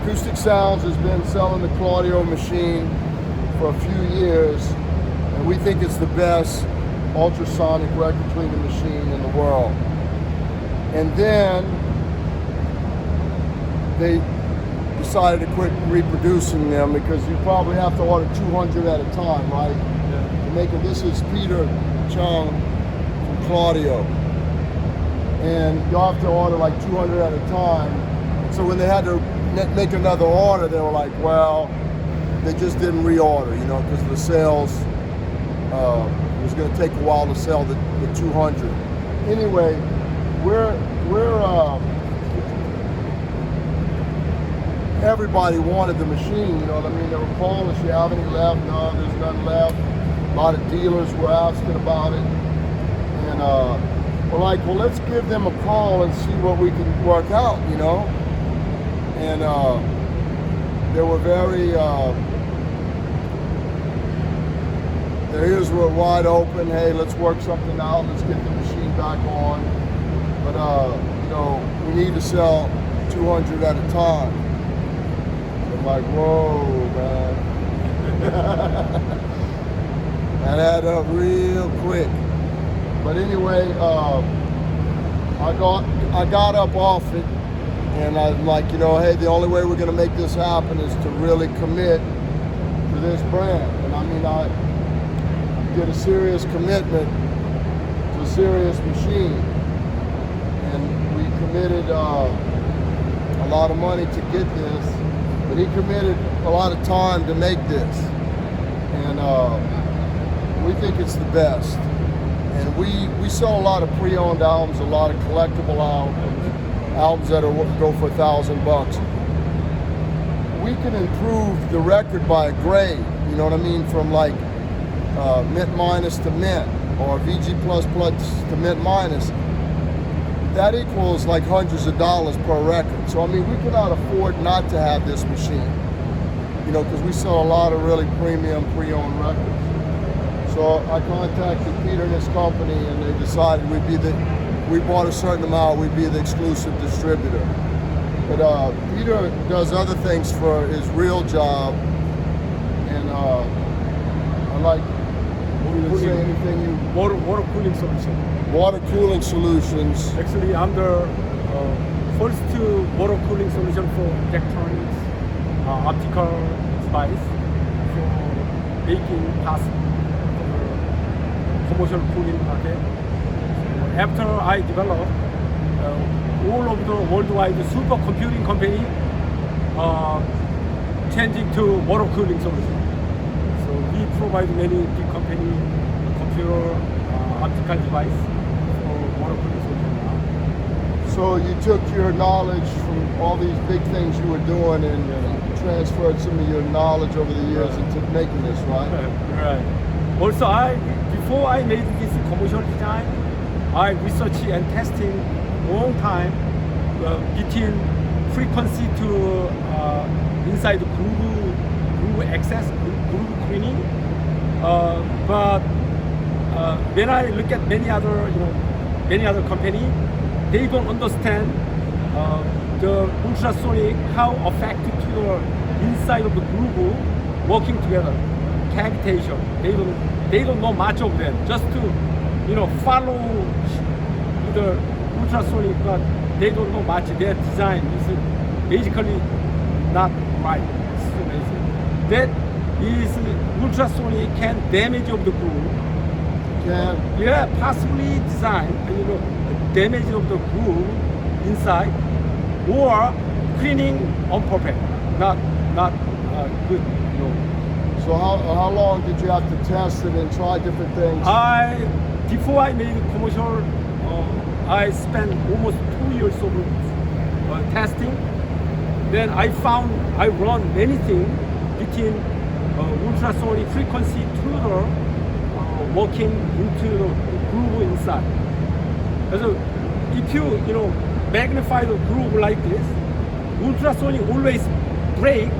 Acoustic Sounds has been selling the Claudio machine for a few years, and we think it's the best ultrasonic record cleaning machine in the world. And then they decided to quit reproducing them because you probably have to order 200 at a time, right? Yeah. To make it. This is Peter Chung from Claudio, and you have to order like 200 at a time. So when they had to make another order, they were like, well, they just didn't reorder, you know, because the sales, it was going to take a while to sell the 200. Anyway, everybody wanted the machine, you know what I mean? They were calling us, you have any left? No, there's none left. A lot of dealers were asking about it. And we're like, well, let's give them a call and see what we can work out, you know? And they were very, their ears were wide open. Hey, let's work something out. Let's get the machine back on. But, you know, we need to sell 200 at a time. I'm like, whoa, man. That added up real quick. But anyway, I got up off it, and I'm like, you know, hey, the only way we're going to make this happen is to really commit to this brand. And I mean, I did a serious commitment to a serious machine, and we committed a lot of money to get this, but he committed a lot of time to make this, and we think it's the best. And we sell a lot of pre-owned albums, a lot of collectible albums that go for $1,000. We can improve the record by a grade, you know what I mean, from like mint minus to mint, or VG++ to mint minus. That equals like hundreds of dollars per record. So I mean, we cannot afford not to have this machine, you know, because we sell a lot of really premium pre-owned records. So I contacted Peter and his company, and they decided we bought a certain amount, we'd be the exclusive distributor. But Peter does other things for his real job, and I like, you didn't say anything you... Water cooling solution. Water cooling solutions. Actually, I'm the first water cooling solution for electronics, optical device for making Kasem commercial cooling market. After I developed all of the worldwide supercomputing company changing to water cooling solution. So we provide many big company computer optical device for water cooling solution now. So you took your knowledge from all these big things you were doing and transferred some of your knowledge over the years into making this, right? Right. Also, before I made this commercial design, I researched and testing long time between frequency to inside groove access, groove cleaning. But when I look at many other company, they don't understand the ultrasonic how affected to the inside of the groove working together, cavitation. They don't know much of them. Just to follow the ultrasonic, but they don't know much. Their design is basically not right. It's amazing. That is ultrasonic can damage of the groove. Yeah, possibly design damage of the groove inside, or cleaning on purpose. Not good. So how long did you have to test it and try different things? Before I made commercial, I spent almost 2 years of testing. Then I run many things between ultrasonic frequency tuner working into the groove inside. So if you magnify the groove like this, ultrasonic always break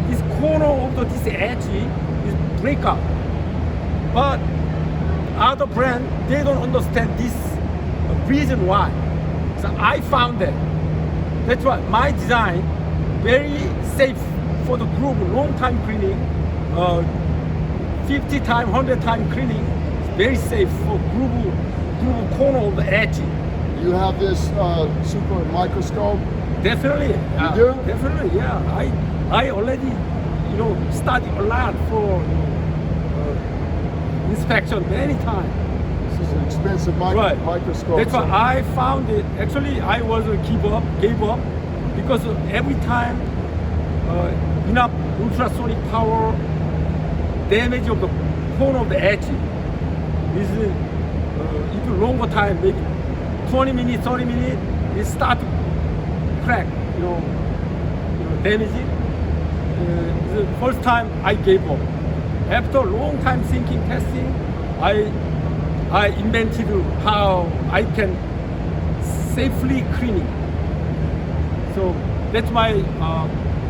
this corner of this edge is break up. But other brand, they don't understand this reason why. So I found that. That's why my design, very safe for the groove, long time cleaning, 50 time, 100 time cleaning. It's very safe for groove corner of the edge. You have this super microscope. Definitely. You do? Definitely, yeah. I already, study a lot for inspection many times. This is an expensive microscope. That's why I found it. Actually, I was gave up because every time enough ultrasonic power damage of the corner of the edge is even longer time, maybe 20 minutes, 30 minutes, it start to crack, damaging. The first time I gave up. After a long time thinking, testing, I invented how I can safely cleaning. So that's my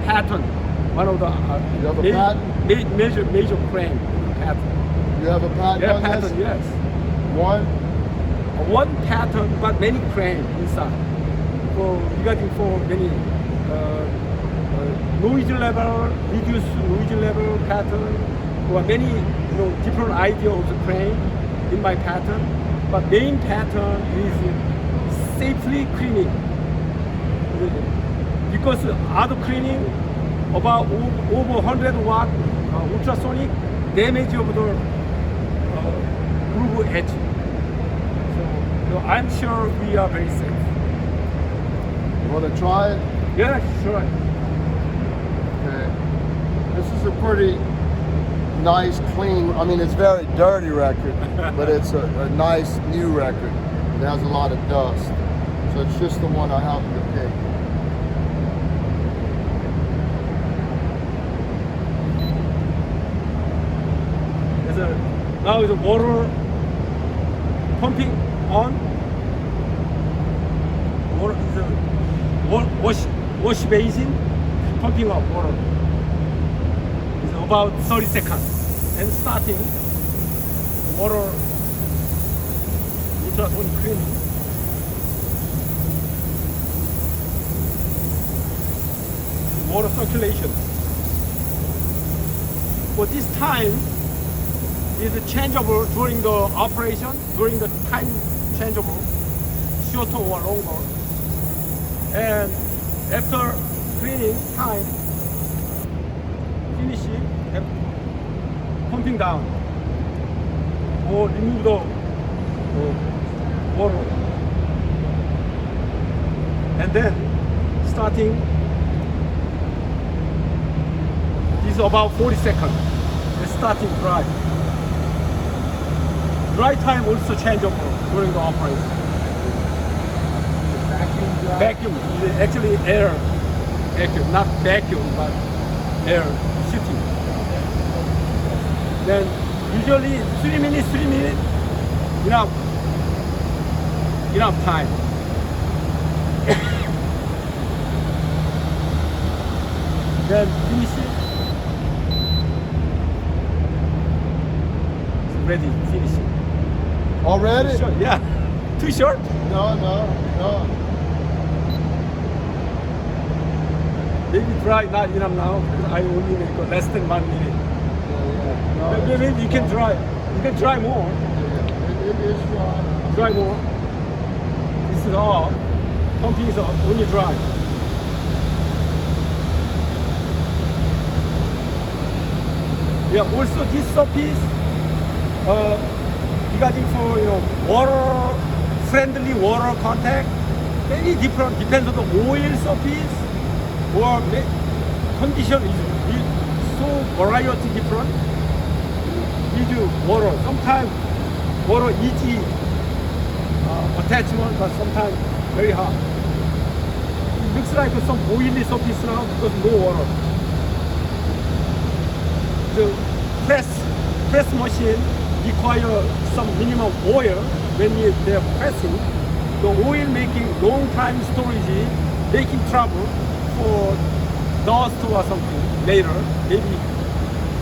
pattern. One of the You have a patent? major claim pattern. You have a patent Yeah, on pattern, this? yes. One pattern, but many claim inside. Regarding for many noise level, reduce noise level pattern, or many different idea of the claim in my pattern. But main pattern is safely cleaning. Because other cleaning about over 100 watt ultrasonic damage of the groove edge. So I'm sure we are very safe. You want to try it? Yeah, sure. Okay. This is a pretty nice, clean, I mean, it's very dirty record, but it's a nice new record. It has a lot of dust. So it's just the one I happen to pick. Now the water pumping on. Water is a wash basin pumping up water. It's about 30 seconds. And starting the water ultrasonic cleaning. Water circulation. For this time, is changeable during the operation, during the time changeable, shorter or longer. And after cleaning time, finishing and pumping down or remove the water. And then starting, this is about 40 seconds. It's starting dry. Dry time also changeable during the operation. Vacuum, actually air vacuum, not vacuum, but air shooting. Then usually 3 minutes, enough time. Then finish it. It's ready, finish it. Already? Short, yeah. Too short? No. Maybe try not enough now because I only make less than 1 minute. No, Maybe you can try. You can try more. it is dry. Try more. This is all. Pumping is only dry. Yeah. Also, this surface, regarding for water friendly water contact, very different. Depends on the oil surface or condition is so variety different. You do water. Sometimes water easy attachment, but sometimes very hard. It looks like some oily surface now because no water. The press machine require some minimum oil when they're pressing. The oil making long time storage, making trouble for dust or something later. Maybe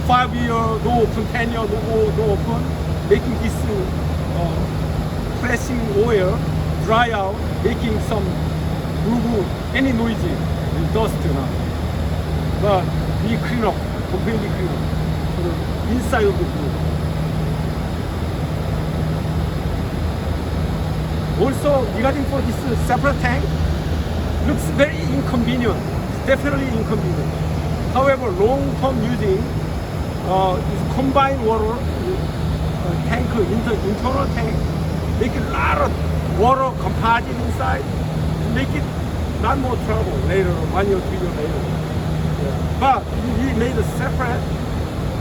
5 year, no open, 10 year, no open, making this pressing oil dry out, making some any noisy dust now. but we clean up, completely clean up the inside of the groove. Also, regarding for this separate tank, looks very inconvenient. It's definitely inconvenient. However, long-term using is combined water tank in the internal tank, make a lot of water composite inside, make it not more trouble later, 1 year, 2 years later. Yeah. But we made a separate.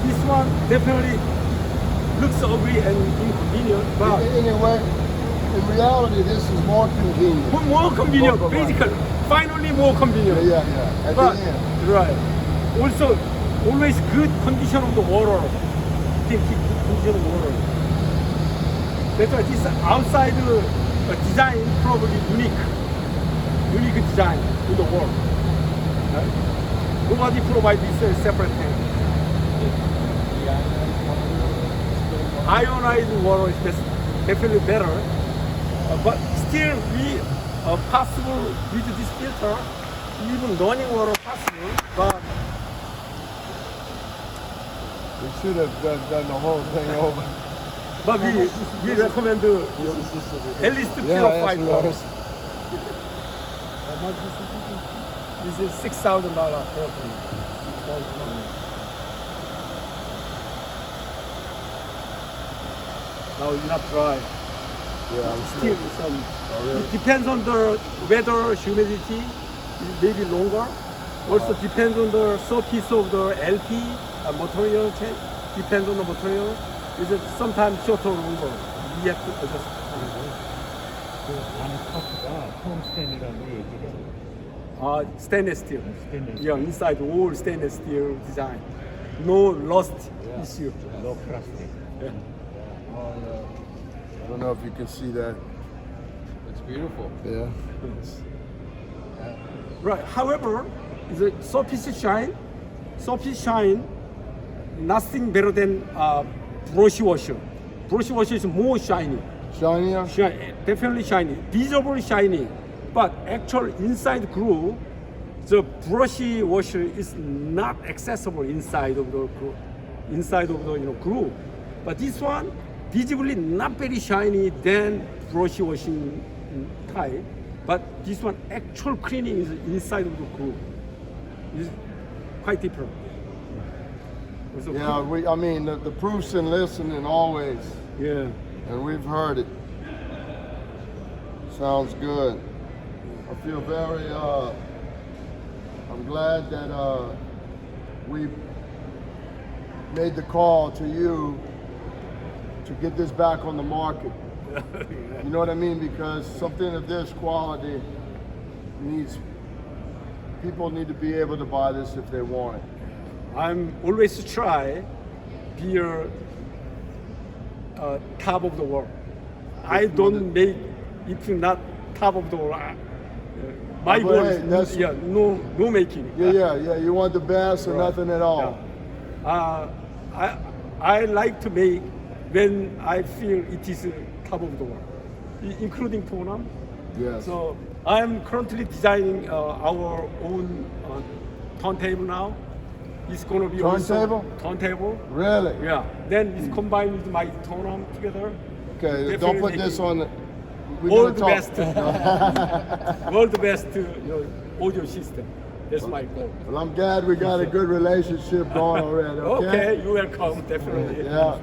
This one definitely looks ugly and inconvenient, but Anyway, in reality, this is more convenient. more convenient, More basically. Finally more convenient. Yeah. At But, the end. right. Also, always good condition of the water. You can keep good condition of water. That's why this outside design probably unique design in the world. Right? Nobody provide this separate tank. Ionized water is definitely better, but still we possible with this filter, even running water possible, but We should have done the whole thing over. but we recommend at least purified that's water. nice. This is $6,000 per Now it's not dry. Yeah, I'm Still sure. some. really? It depends on the weather, humidity. It may be longer. Also depends on the surface of the LP material change. Depends on the material. It's sometimes shorter or longer. We have to adjust. 그 안에 커프가 홈스텐이라고 얘기를 해요. Stainless steel. Stainless Yeah, inside all stainless steel design. No rust issue. No plastic. Yeah. I don't know if you can see that. It's beautiful. Yeah. Right. However, the surface shine, nothing better than brush washer. Brush washer is more shiny. Shinier? Definitely shiny, visibly shiny. But actual inside groove, the brushy washer is not accessible inside of the groove. But this one, visibly not very shiny than brushy washing type. But this one, actual cleaning is inside of the groove. It's quite different. So Yeah, I mean, the proof's in listening always, yeah. and we've heard it. Sounds good. I feel very, I'm glad that we made the call to you to get this back on the market. You know what I mean? Because something of this quality people need to be able to buy this if they want it. I'm always try be top of the world. I don't make if not top of the world. My But goal hey, is that's- no making. Yeah. You want the best or Right. nothing at all. Yeah. I like to make when I feel it is top of the world, including Tonam. Yes. So I'm currently designing our own turntable now. It's gonna be Turntable? turntable. Really? Yeah. Then it's combined with my Tonam together. Okay, Definitely don't put make this it on the. we're all gonna the talk- best. All the best to your audio system. That's my goal. Well, I'm glad we got a good relationship going already. Okay, you're welcome, definitely. Yeah.